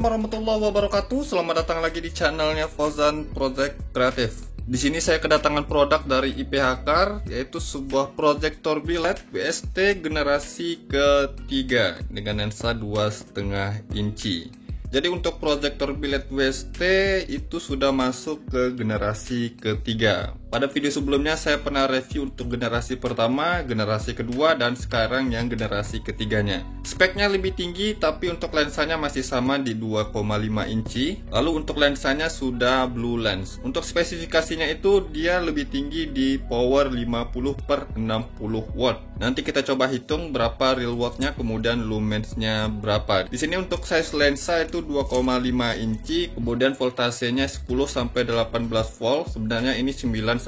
Assalamualaikum warahmatullahi wabarakatuh. Selamat datang lagi di channelnya Fauzan Project Kreatif. Di sini saya kedatangan produk dari IPH Car, yaitu sebuah proyektor biled WST generasi ketiga dengan lensa 2,5 inci. Jadi untuk proyektor biled WST itu sudah masuk ke generasi ketiga. Pada video sebelumnya saya pernah review untuk generasi pertama, generasi kedua, dan sekarang yang generasi ketiganya. Speknya lebih tinggi tapi untuk lensanya masih sama di 2,5 inci. Lalu untuk lensanya sudah blue lens. Untuk spesifikasinya itu dia lebih tinggi di power 50/60 watt. Nanti kita coba hitung berapa real wattnya, kemudian lumensnya berapa. Di sini untuk size lensa itu 2,5 inci, kemudian voltasenya 10-18 volt. Sebenarnya ini 9-16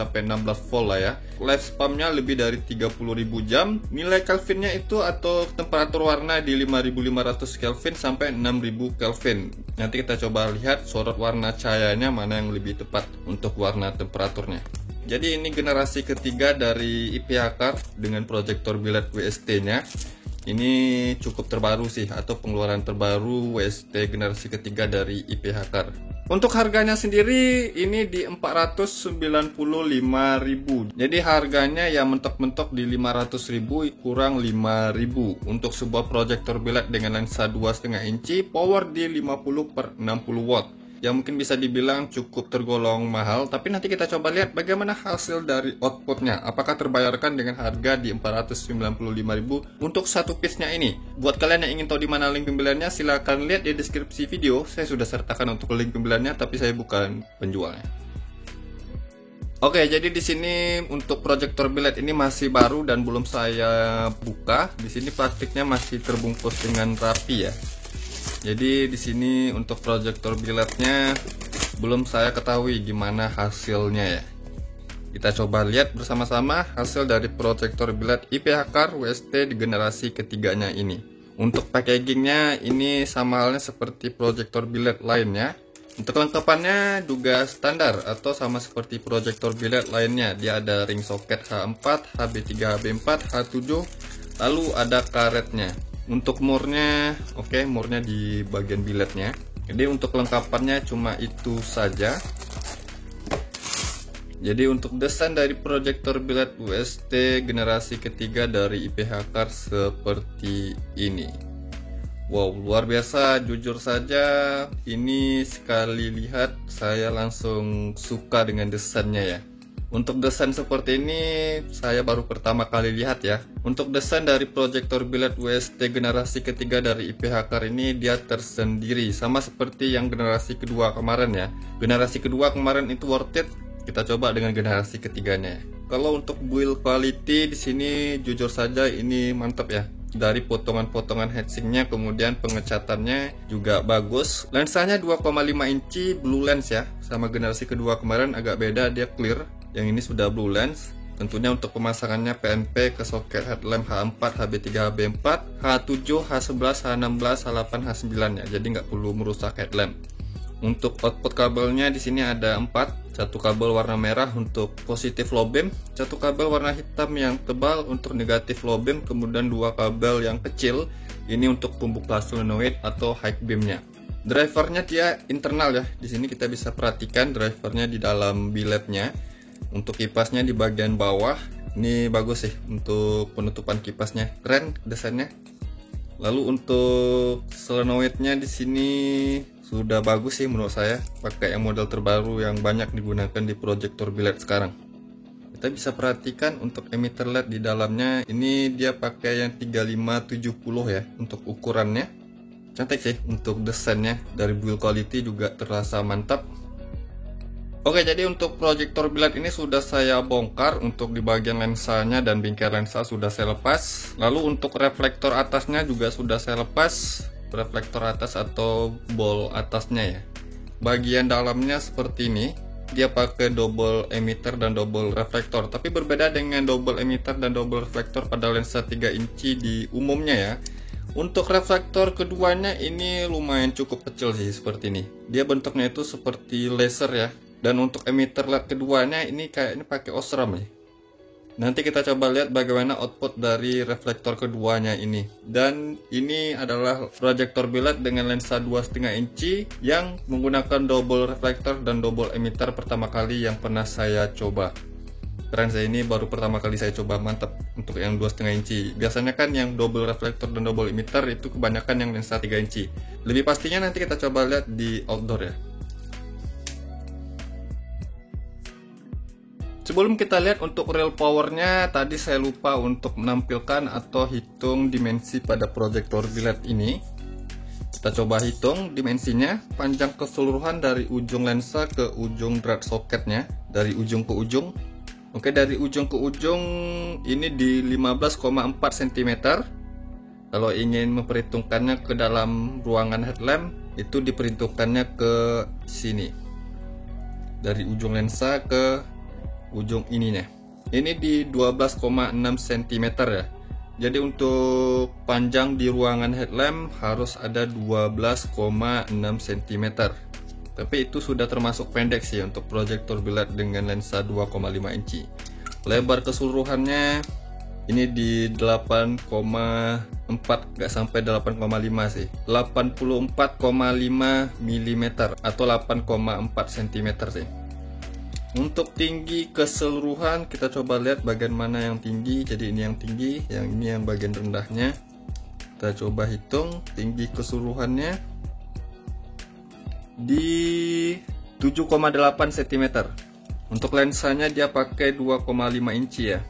volt lah ya. Lifespan-nya lebih dari 30.000 jam. Nilai Kelvinnya itu atau temperatur warna di 5.500 Kelvin sampai 6.000 Kelvin. Nanti kita coba lihat sorot warna cahayanya mana yang lebih tepat untuk warna temperaturnya. Jadi ini generasi ketiga dari IPH Car dengan proyektor biled WST-nya. Ini cukup terbaru sih, atau pengeluaran terbaru WST generasi ketiga dari IPH Car. Untuk harganya sendiri ini di 495.000. Jadi harganya ya mentok-mentok di 500.000 kurang 5.000 untuk sebuah proyektor biled dengan lensa 2,5 inci, power di 50/60 watt. Yang mungkin bisa dibilang cukup tergolong mahal, tapi nanti kita coba lihat bagaimana hasil dari outputnya. Apakah terbayarkan dengan harga di 495.000 untuk satu piece-nya ini. Buat kalian yang ingin tahu di mana link pembeliannya, silahkan lihat di deskripsi video. Saya sudah sertakan untuk link pembeliannya, tapi saya bukan penjualnya. Oke, jadi di sini untuk proyektor biled ini masih baru dan belum saya buka. Di sini plastiknya masih terbungkus dengan rapi ya. Jadi di sini untuk proyektor bilednya belum saya ketahui gimana hasilnya ya. Kita coba lihat bersama-sama hasil dari proyektor biled IPH Car WST di generasi ketiganya ini. Untuk packagingnya ini sama halnya seperti proyektor biled lainnya. Untuk kelengkapannya juga standar atau sama seperti proyektor biled lainnya. Dia ada ring socket H4, HB3, HB4, H7, lalu ada karetnya. Untuk murnya, oke, murnya di bagian bilednya. Jadi untuk kelengkapannya cuma itu saja. Jadi untuk desain dari proyektor biled WST generasi ketiga dari IPH Car seperti ini. Wow, luar biasa, jujur saja ini sekali lihat saya langsung suka dengan desainnya ya. Untuk desain seperti ini saya baru pertama kali lihat ya. Untuk desain dari proyektor biled WST generasi ketiga dari IPH Car ini dia tersendiri, sama seperti yang generasi kedua kemarin ya. Generasi kedua kemarin itu worth it. Kita coba dengan generasi ketiganya. Kalau untuk build quality di sini jujur saja ini mantap ya. Dari potongan-potongan heatsinknya, kemudian pengecatannya juga bagus. Lensanya 2,5 inci blue lens ya. Sama generasi kedua kemarin agak beda, dia clear. Yang ini sudah blue lens. Tentunya untuk pemasangannya PNP ke soket headlamp H4, HB3, HB4, H7, H11, H16, H8, H9 ya. Jadi nggak perlu merusak headlamp. Untuk output kabelnya di sini ada 4. Satu kabel warna merah untuk positif low beam, satu kabel warna hitam yang tebal untuk negatif low beam, kemudian 2 kabel yang kecil ini untuk pembuka solenoid atau high beamnya. Drivernya dia internal ya. Di sini kita bisa perhatikan drivernya di dalam bilednya. Untuk kipasnya di bagian bawah, ini bagus sih untuk penutupan kipasnya, keren desainnya. Lalu untuk solenoidnya di sini sudah bagus sih menurut saya, pakai yang model terbaru yang banyak digunakan di proyektor biled sekarang. Kita bisa perhatikan untuk emitter LED di dalamnya, ini dia pakai yang 3570 ya untuk ukurannya. Cantik sih untuk desainnya, dari build quality juga terasa mantap. Oke, jadi untuk proyektor biled ini sudah saya bongkar. Untuk di bagian lensanya dan bingkai lensa sudah saya lepas. Lalu untuk reflektor atasnya juga sudah saya lepas. Reflektor atas atau bol atasnya ya. Bagian dalamnya seperti ini. Dia pakai double emitter dan double reflektor. Tapi berbeda dengan double emitter dan double reflektor pada lensa 3 inci di umumnya ya. Untuk reflektor keduanya ini lumayan cukup kecil sih seperti ini. Dia bentuknya itu seperti laser ya. Dan untuk emitter LED keduanya ini kayaknya pakai osram ya. Nanti kita coba lihat bagaimana output dari reflektor keduanya ini. Dan ini adalah proyektor billet dengan lensa 2,5 inci yang menggunakan double reflektor dan double emitter pertama kali yang pernah saya coba. Keren sih, ini baru pertama kali saya coba, mantap untuk yang 2,5 inci. Biasanya kan yang double reflektor dan double emitter itu kebanyakan yang lensa 3 inci. Lebih pastinya nanti kita coba lihat di outdoor ya. Sebelum kita lihat untuk real powernya, tadi saya lupa untuk menampilkan atau hitung dimensi pada proyektor billet ini. Kita coba hitung dimensinya, panjang keseluruhan dari ujung lensa ke ujung drat soketnya, dari ujung ke ujung. Oke, dari ujung ke ujung ini di 15,4 cm. Kalau ingin memperhitungkannya ke dalam ruangan headlamp, itu diperhitungkannya ke sini. Dari ujung lensa ke ujung ininya. Ini di 12,6 cm ya. Jadi untuk panjang di ruangan headlamp harus ada 12,6 cm. Tapi itu sudah termasuk pendek sih untuk proyektor billet dengan lensa 2,5 inci. Lebar keseluruhannya ini di 8,4, nggak sampai 8,5 sih, 84,5 mm atau 8,4 cm sih. Untuk tinggi keseluruhan kita coba lihat bagian mana yang tinggi. Jadi ini yang tinggi, yang ini yang bagian rendahnya. Kita coba hitung tinggi keseluruhannya di 7,8 cm. Untuk lensanya dia pakai 2,5 inci ya.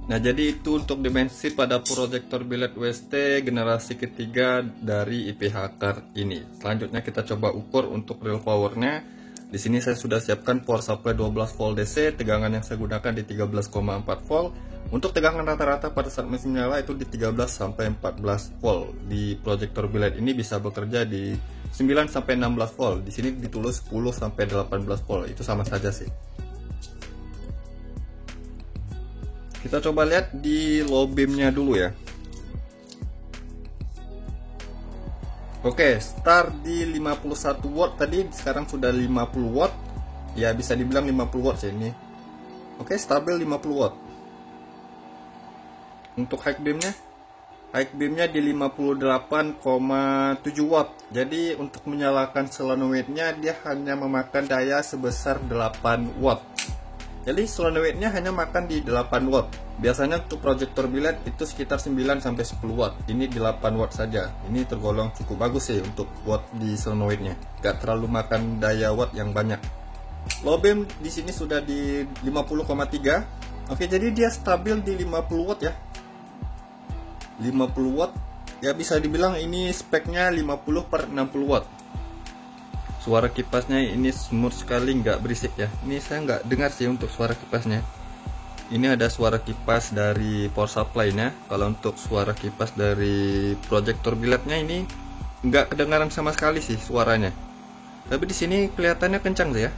Nah, jadi itu untuk dimensi pada proyektor billet UST generasi ketiga dari IPH Card ini. Selanjutnya kita coba ukur untuk real powernya. Di sini saya sudah siapkan power supply 12 volt DC, tegangan yang saya gunakan di 13,4 volt. Untuk tegangan rata-rata pada saat mesin nyala itu di 13 sampai 14 volt. Di proyektor billet ini bisa bekerja di 9 sampai 16 volt. Di sini ditulis 10 sampai 18 volt. Itu sama saja sih. Kita coba lihat di low beam-nya dulu ya. Oke, start di 51 watt tadi, sekarang sudah 50 watt. Ya, bisa dibilang 50 watt sih ini. Oke, stabil 50 watt. Untuk high beamnya di 58,7 watt. Jadi untuk menyalakan solenoidnya dia hanya memakan daya sebesar 8 watt. Jadi solenoidnya hanya makan di 8 watt. Biasanya untuk proyektor billet itu sekitar 9 sampai 10 watt. Ini di 8 watt saja. Ini tergolong cukup bagus sih untuk watt di solenoidnya. Gak terlalu makan daya watt yang banyak. Low beam di sini sudah di 50,3. Oke, jadi dia stabil di 50 watt ya. 50 watt. Ya bisa dibilang ini speknya 50/60 watt. Suara kipasnya ini smooth sekali, nggak berisik ya. Ini saya nggak dengar sih untuk suara kipasnya. Ini ada suara kipas dari power supply-nya. Kalau untuk suara kipas dari proyektor billetnya ini nggak kedengaran sama sekali sih suaranya. Tapi di sini kelihatannya kencang sih ya.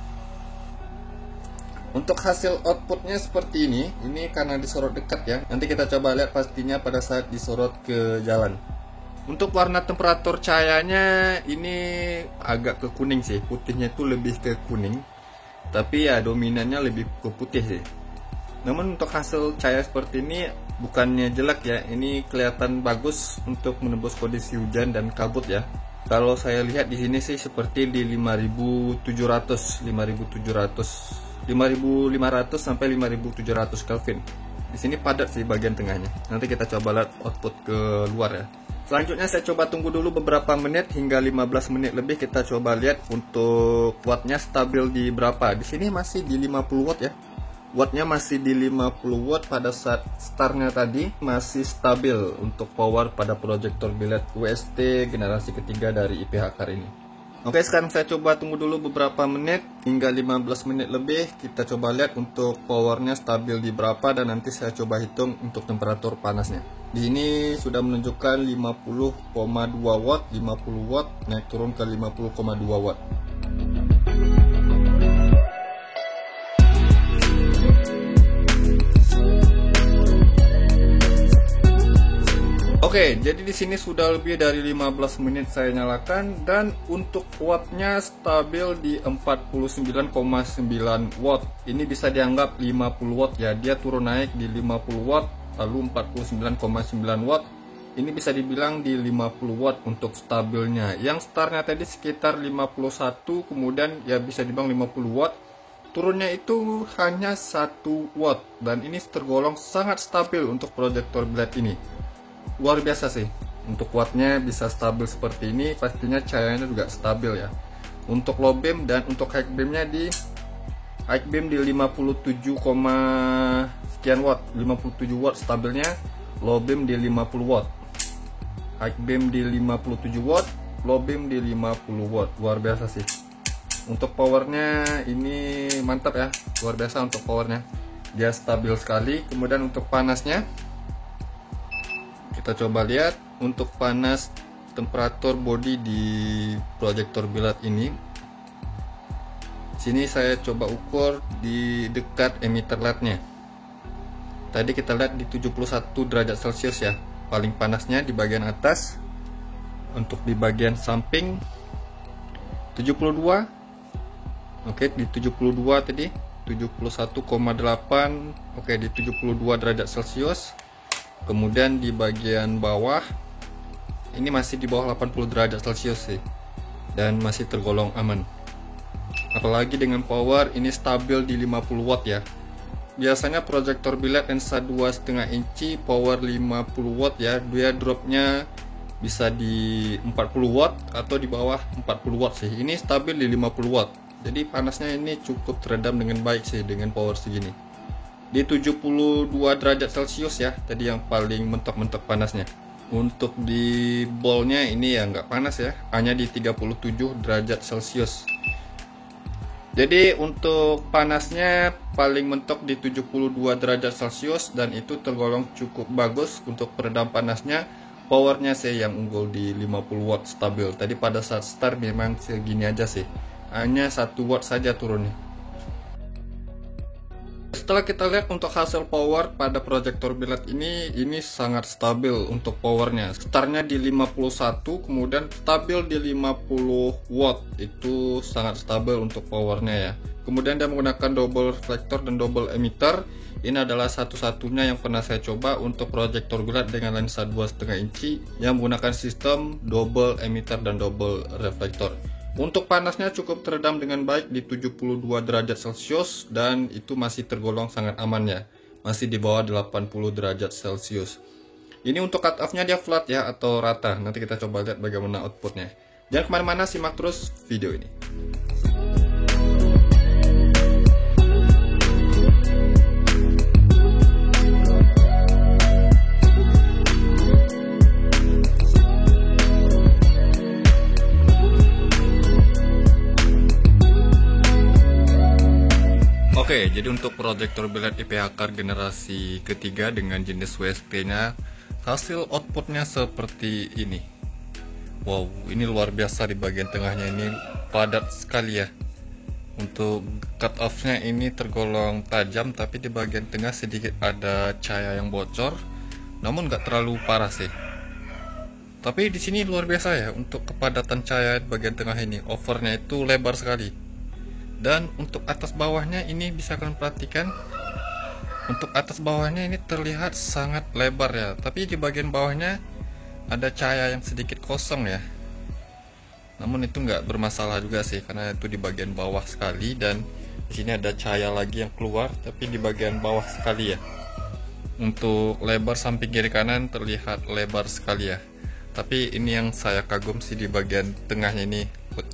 Untuk hasil outputnya seperti ini karena disorot dekat ya. Nanti kita coba lihat pastinya pada saat disorot ke jalan. Untuk warna temperatur cahayanya ini agak ke kuning sih, putihnya itu lebih ke kuning. Tapi ya dominannya lebih ke putih sih. Namun untuk hasil cahaya seperti ini bukannya jelek ya, ini kelihatan bagus untuk menembus kondisi hujan dan kabut ya. Kalau saya lihat di sini sih seperti di 5.500 sampai 5.700 Kelvin. Di sini padat sih bagian tengahnya. Nanti kita coba lihat output ke luar ya. Selanjutnya saya coba tunggu dulu beberapa menit hingga 15 menit lebih, kita coba lihat untuk wattnya stabil di berapa. Di sini masih di 50 watt ya. Wattnya masih di 50 watt pada saat startnya tadi, masih stabil untuk power pada proyektor billet UST generasi ketiga dari IPH Card ini. Oke, sekarang saya coba tunggu dulu beberapa menit hingga 15 menit lebih, kita coba lihat untuk powernya stabil di berapa dan nanti saya coba hitung untuk temperatur panasnya. Di sini sudah menunjukkan 50,2 watt, 50 watt naik turun ke 50,2 watt. Oke, jadi di sini sudah lebih dari 15 menit saya nyalakan, dan untuk wattnya stabil di 49,9 watt. Ini bisa dianggap 50 watt ya. Dia turun naik di 50 watt, lalu 49,9 watt. Ini bisa dibilang di 50 watt untuk stabilnya. Yang startnya tadi sekitar 51, kemudian ya bisa dibilang 50 watt. Turunnya itu hanya 1 watt, dan ini tergolong sangat stabil untuk proyektor biled ini. Luar biasa sih, untuk wattnya bisa stabil seperti ini, pastinya cahayanya juga stabil ya. Untuk low beam dan untuk high beamnya di 57, sekian watt, 57 watt stabilnya. Low beam di 50 watt, high beam di 57 watt, low beam di 50 watt. Luar biasa sih. Untuk powernya ini mantap ya, luar biasa untuk powernya, dia stabil sekali. Kemudian untuk panasnya, kita coba lihat untuk panas temperatur body di proyektor biled ini. Sini saya coba ukur di dekat emitter LED-nya. Tadi kita lihat di 71 derajat Celcius ya, paling panasnya di bagian atas. Untuk di bagian samping 72. Oke, di 72 tadi 71,8. Oke, di 72 derajat Celcius. Kemudian di bagian bawah ini masih di bawah 80 derajat Celcius sih, dan masih tergolong aman. Apalagi dengan power ini stabil di 50 watt ya. Biasanya proyektor biled lensa 2,5 inci power 50 watt ya, dia dropnya bisa di 40 watt atau di bawah 40 watt sih. Ini stabil di 50 watt. Jadi panasnya ini cukup teredam dengan baik sih dengan power segini. Di 72 derajat Celcius ya, tadi yang paling mentok-mentok panasnya. Untuk di ballnya ini ya nggak panas ya, hanya di 37 derajat Celcius. Jadi untuk panasnya paling mentok di 72 derajat Celcius, dan itu tergolong cukup bagus untuk peredam panasnya. Powernya sih yang unggul di 50 watt stabil. Tadi pada saat start memang segini aja sih, hanya 1 watt saja turunnya. Setelah kita lihat untuk hasil power pada proyektor biled ini sangat stabil untuk powernya. Startnya di 51, kemudian stabil di 50 watt. Itu sangat stabil untuk powernya ya. Kemudian dia menggunakan double reflektor dan double emitter. Ini adalah satu-satunya yang pernah saya coba untuk proyektor biled dengan lensa 2,5 inci yang menggunakan sistem double emitter dan double reflektor. Untuk panasnya cukup teredam dengan baik di 72 derajat Celcius, dan itu masih tergolong sangat aman ya, masih di bawah 80 derajat Celcius. Ini untuk cut off-nya dia flat ya atau rata. Nanti kita coba lihat bagaimana outputnya. Jangan kemana-mana, simak terus video ini. Oke, jadi untuk proyektor biled IPH Car generasi ketiga dengan jenis WST-nya, hasil outputnya seperti ini. Wow, ini luar biasa. Di bagian tengahnya ini padat sekali ya. Untuk cut off-nya ini tergolong tajam, tapi di bagian tengah sedikit ada cahaya yang bocor, namun nggak terlalu parah sih. Tapi di sini luar biasa ya, untuk kepadatan cahaya di bagian tengah ini, overnya itu lebar sekali. Dan untuk atas bawahnya ini bisa kalian perhatikan, untuk atas bawahnya ini terlihat sangat lebar ya, tapi di bagian bawahnya ada cahaya yang sedikit kosong ya. Namun itu nggak bermasalah juga sih, karena itu di bagian bawah sekali, dan di sini ada cahaya lagi yang keluar tapi di bagian bawah sekali ya. Untuk lebar samping kiri kanan terlihat lebar sekali ya. Tapi ini yang saya kagum sih, di bagian tengahnya ini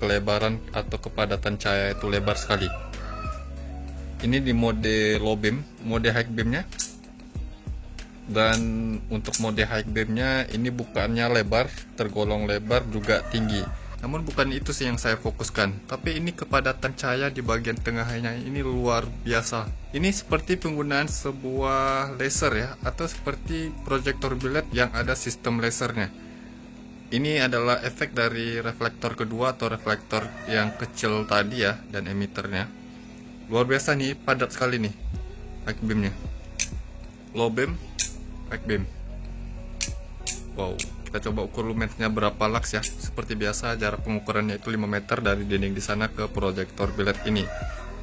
kelebaran atau kepadatan cahaya itu lebar sekali. Ini di mode low beam, mode high beamnya. Dan untuk mode high beamnya ini bukannya lebar, tergolong lebar juga tinggi. Namun bukan itu sih yang saya fokuskan, tapi ini kepadatan cahaya di bagian tengahnya ini luar biasa. Ini seperti penggunaan sebuah laser ya, atau seperti proyektor biled yang ada sistem lasernya. Ini adalah efek dari reflektor kedua atau reflektor yang kecil tadi ya, dan emitternya. Luar biasa nih, padat sekali nih high beamnya. Low beam, high beam. Wow, kita coba ukur lumensnya berapa lux ya. Seperti biasa jarak pengukurannya itu 5 meter dari dinding di sana ke proyektor biled ini.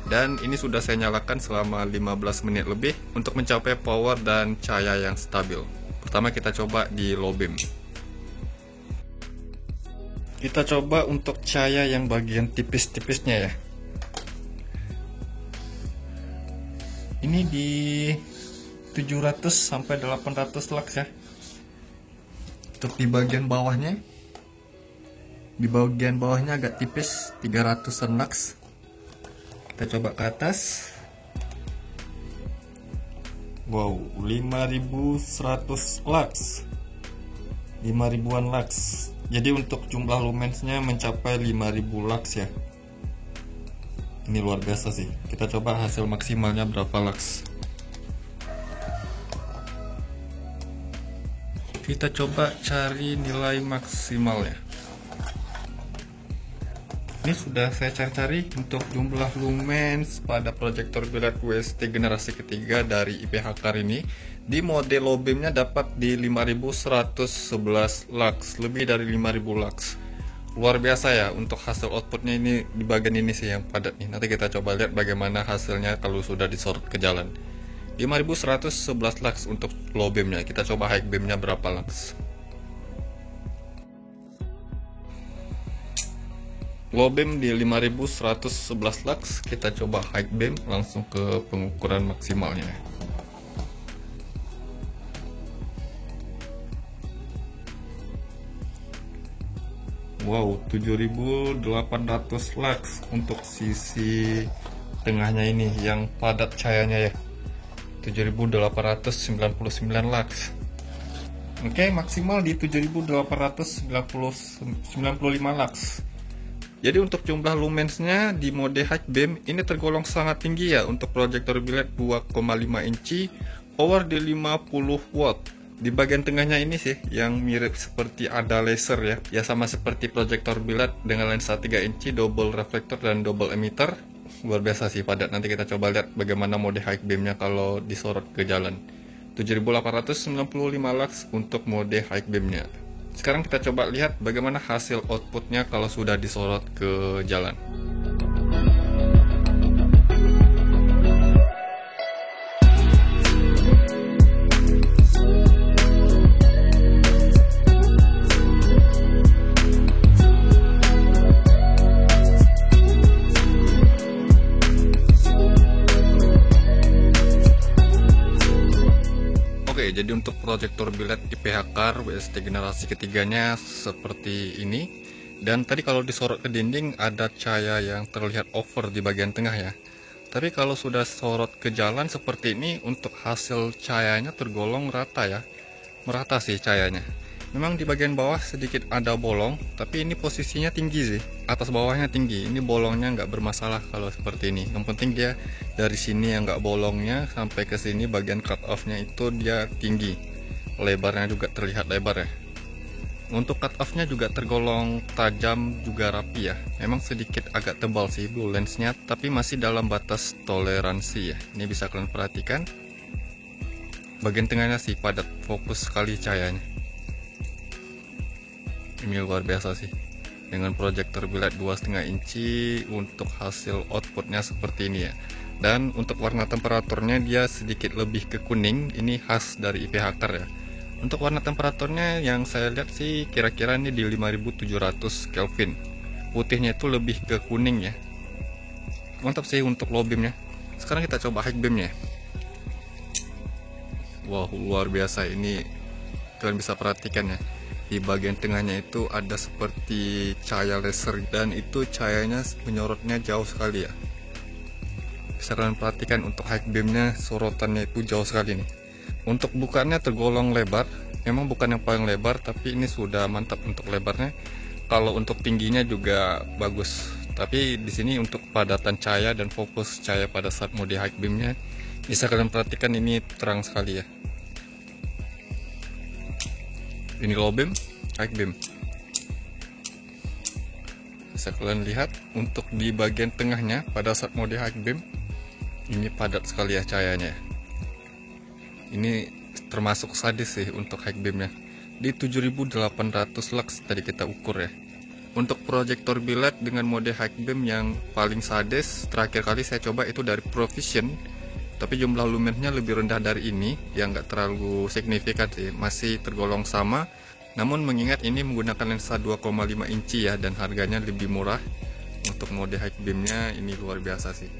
Dan ini sudah saya nyalakan selama 15 menit lebih untuk mencapai power dan cahaya yang stabil. Pertama kita coba di low beam. Kita coba untuk cahaya yang bagian tipis-tipisnya ya. Ini di 700 sampai 800 lux ya. Untuk di bagian bawahnya, agak tipis 300-an lux. Kita coba ke atas. Wow, 5100 lux. 5000-an lux. Jadi untuk jumlah lumensnya mencapai 5000 lux ya. Ini luar biasa sih. Kita coba hasil maksimalnya berapa lux. Kita coba cari nilai maksimalnya. Ini sudah saya cari-cari untuk jumlah lumens pada proyektor biled WST generasi ketiga dari IPH Car ini. Di mode low beamnya dapat di 5111 lux, lebih dari 5000 lux. Luar biasa ya untuk hasil outputnya. Ini di bagian ini sih yang padat nih. Nanti kita coba lihat bagaimana hasilnya kalau sudah disorot ke jalan. 5111 lux untuk low beamnya. Kita coba high beamnya berapa lux. Low beam di 5111 lux. Kita coba high beam, langsung ke pengukuran maksimalnya. Wow, 7800 lux untuk sisi tengahnya ini yang padat cahayanya ya. 7899 lux. Oke, maksimal di 7895 lux. Jadi untuk jumlah lumensnya di mode high beam ini tergolong sangat tinggi ya untuk proyektor biled 2,5 inci, power di 50 watt. Di bagian tengahnya ini sih yang mirip seperti ada laser ya. Ya sama seperti proyektor biled dengan lensa 3 inci, double reflektor dan double emitter. Luar biasa sih padat. Nanti kita coba lihat bagaimana mode high beamnya kalau disorot ke jalan. 7895 lux untuk mode high beamnya. Sekarang kita coba lihat bagaimana hasil outputnya kalau sudah disorot ke jalan. Oke, jadi untuk proyektor biled IPH Car WST generasi ketiganya seperti ini. Dan tadi kalau disorot ke dinding ada cahaya yang terlihat over di bagian tengah ya. Tapi kalau sudah sorot ke jalan seperti ini, untuk hasil cahayanya tergolong rata ya. Merata sih cahayanya. Memang di bagian bawah sedikit ada bolong, tapi ini posisinya tinggi sih. Atas bawahnya tinggi. Ini bolongnya nggak bermasalah kalau seperti ini. Yang penting dia dari sini yang nggak bolongnya sampai ke sini bagian cut off-nya itu dia tinggi. Lebarnya juga terlihat lebar ya. Untuk cut off-nya juga tergolong tajam juga rapi ya. Memang sedikit agak tebal sih blue lens-nya, tapi masih dalam batas toleransi ya. Ini bisa kalian perhatikan. Bagian tengahnya sih padat, fokus sekali cahayanya. Ini luar biasa sih. Dengan proyektor biled 2,5 inci untuk hasil outputnya seperti ini ya. Dan untuk warna temperaturnya dia sedikit lebih ke kuning. Ini khas dari IPH Car ya. Untuk warna temperaturnya yang saya lihat sih kira-kira ini di 5700 Kelvin. Putihnya itu lebih ke kuning ya. Mantap sih untuk low beamnya. Sekarang kita coba high beamnya. Wow, luar biasa. Ini kalian bisa perhatikan ya. Di bagian tengahnya itu ada seperti cahaya laser dan itu cahayanya menyorotnya jauh sekali ya. Bisa kalian perhatikan untuk high beamnya sorotannya itu jauh sekali nih. Untuk bukannya tergolong lebar, memang bukan yang paling lebar tapi ini sudah mantap untuk lebarnya. Kalau untuk tingginya juga bagus. Tapi di sini untuk kepadatan cahaya dan fokus cahaya pada saat mode high beamnya bisa kalian perhatikan ini terang sekali ya. Ini low beam, high beam. Bisa kalian lihat untuk di bagian tengahnya pada saat mode high beam ini padat sekali ya cahayanya. Ini termasuk sadis sih untuk high beamnya. di 7800 lux tadi kita ukur ya. Untuk proyektor biled dengan mode high beam yang paling sadis, terakhir kali saya coba itu dari Provision, tapi jumlah lumennya lebih rendah dari ini, yang nggak terlalu signifikan sih, masih tergolong sama. Namun mengingat ini menggunakan lensa 2,5 inci ya, dan harganya lebih murah, untuk mode high beamnya ini luar biasa sih.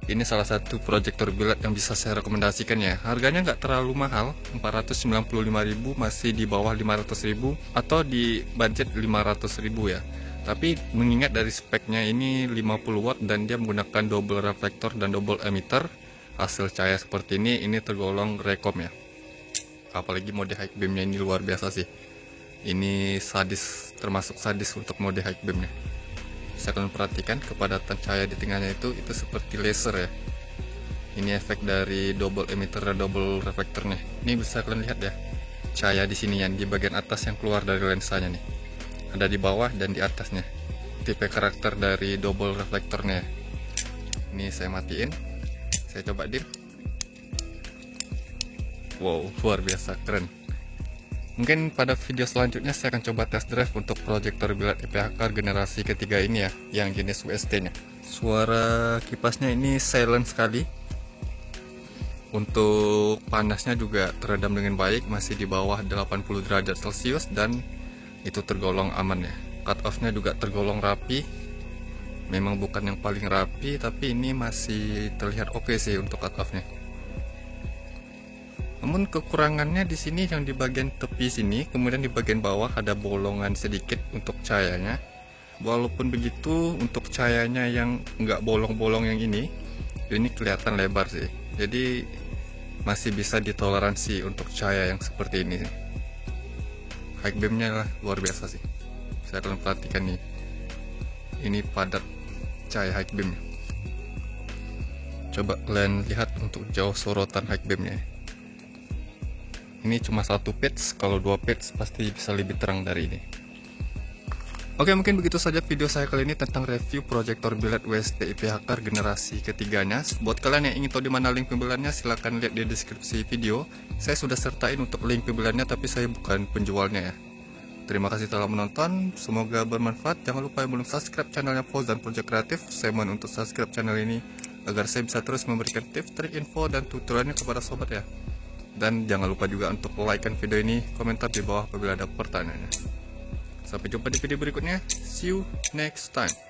Ini salah satu proyektor biled yang bisa saya rekomendasikan ya. Harganya nggak terlalu mahal, 495.000, masih di bawah 500.000 atau di budget 500.000 ya. Tapi mengingat dari speknya ini 50 watt dan dia menggunakan double reflektor dan double emitter, hasil cahaya seperti ini tergolong rekom ya. Apalagi mode high beamnya ini luar biasa sih. Ini sadis, termasuk sadis untuk mode high beamnya. Bisa kalian perhatikan kepadatan cahaya di tengahnya itu seperti laser ya. Ini efek dari double emitter dan double reflektornya. Ini bisa kalian lihat ya, cahaya di sini yang di bagian atas yang keluar dari lensanya nih, ada di bawah dan di atasnya. Tipe karakter dari double reflektornya. Ini saya matiin, saya coba dim. Wow, luar biasa, keren. Mungkin pada video selanjutnya saya akan coba test drive untuk proyektor biled IPH Car generasi ketiga ini ya, yang jenis UST nya. Suara kipasnya ini silent sekali. Untuk panasnya juga teredam dengan baik, masih di bawah 80 derajat Celcius dan itu tergolong aman ya. Cut off nya juga tergolong rapi. Memang bukan yang paling rapi, tapi ini masih terlihat oke sih untuk cut off nya. Namun kekurangannya di sini yang di bagian tepi sini, kemudian di bagian bawah ada bolongan sedikit untuk cahayanya. Walaupun begitu, untuk cahayanya yang nggak bolong-bolong yang ini kelihatan lebar sih. Jadi masih bisa ditoleransi untuk cahaya yang seperti ini. High beamnya lah luar biasa sih. Saya akan perhatikan nih, ini padat cahaya high beam. Coba kalian lihat untuk jauh sorotan high beamnya. Ini cuma 1 pitch, kalau 2 pitch pasti bisa lebih terang dari ini. Oke, mungkin begitu saja video saya kali ini tentang review proyektor biled UST IPH Car generasi ketiganya. Buat kalian yang ingin tahu di mana link pembeliannya, silahkan lihat di deskripsi video. Saya sudah sertain untuk link pembeliannya, tapi saya bukan penjualnya ya. Terima kasih telah menonton, semoga bermanfaat. Jangan lupa yang belum subscribe channelnya Fauzan Project Kreatif, saya mohon untuk subscribe channel ini agar saya bisa terus memberikan tips, trik, info, dan tutorialnya kepada sobat ya. Dan jangan lupa juga untuk like-kan video ini, komentar di bawah apabila ada pertanyaannya. Sampai jumpa di video berikutnya. See you next time.